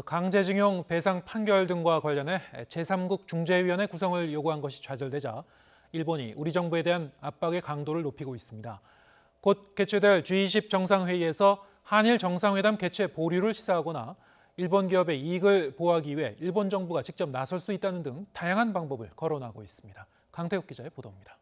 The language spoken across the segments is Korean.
강제징용 배상 판결 등과 관련해 제3국 중재위원회 구성을 요구한 것이 좌절되자 일본이 우리 정부에 대한 압박의 강도를 높이고 있습니다. 곧 개최될 G20 정상회의에서 한일 정상회담 개최 보류를 시사하거나 일본 기업의 이익을 보호하기 위해 일본 정부가 직접 나설 수 있다는 등 다양한 방법을 거론하고 있습니다. 강태욱 기자의 보도입니다.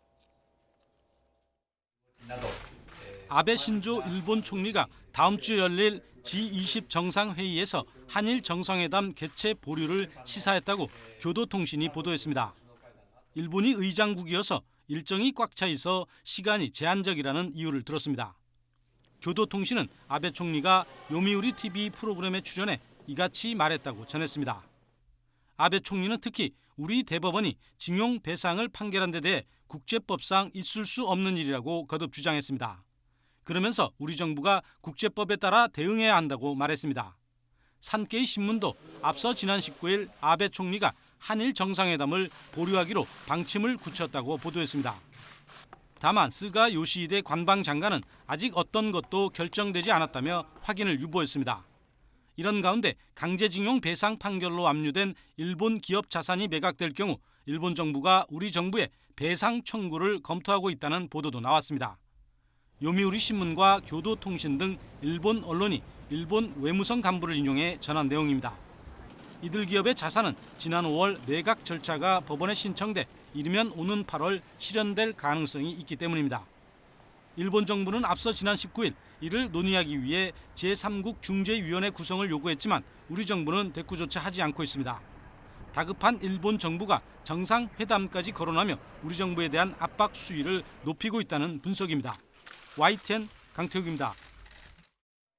아베 신조 일본 총리가 다음 주 열릴 G20 정상회의에서 한일 정상회담 개최 보류를 시사했다고 교도통신이 보도했습니다. 일본이 의장국이어서 일정이 꽉 차 있어 시간이 제한적이라는 이유를 들었습니다. 교도통신은 아베 총리가 요미우리 TV 프로그램에 출연해 이같이 말했다고 전했습니다. 아베 총리는 특히 우리 대법원이 징용 배상을 판결한 데 대해 국제법상 있을 수 없는 일이라고 거듭 주장했습니다. 그러면서 우리 정부가 국제법에 따라 대응해야 한다고 말했습니다. 산케이 신문도 앞서 지난 19일 아베 총리가 한일 정상회담을 보류하기로 방침을 굳혔다고 보도했습니다. 다만 스가 요시히데 관방장관은 아직 어떤 것도 결정되지 않았다며 확인을 유보했습니다. 이런 가운데 강제징용 배상 판결로 압류된 일본 기업 자산이 매각될 경우 일본 정부가 우리 정부에 배상 청구를 검토하고 있다는 보도도 나왔습니다. 요미우리 신문과 교도통신 등 일본 언론이 일본 외무성 간부를 인용해 전한 내용입니다. 이들 기업의 자산은 지난 5월 매각 절차가 법원에 신청돼 이르면 오는 8월 실현될 가능성이 있기 때문입니다. 일본 정부는 앞서 지난 19일 이를 논의하기 위해 제3국 중재위원회 구성을 요구했지만 우리 정부는 대꾸조차 하지 않고 있습니다. 다급한 일본 정부가 정상회담까지 거론하며 우리 정부에 대한 압박 수위를 높이고 있다는 분석입니다. YTN 강태욱입니다.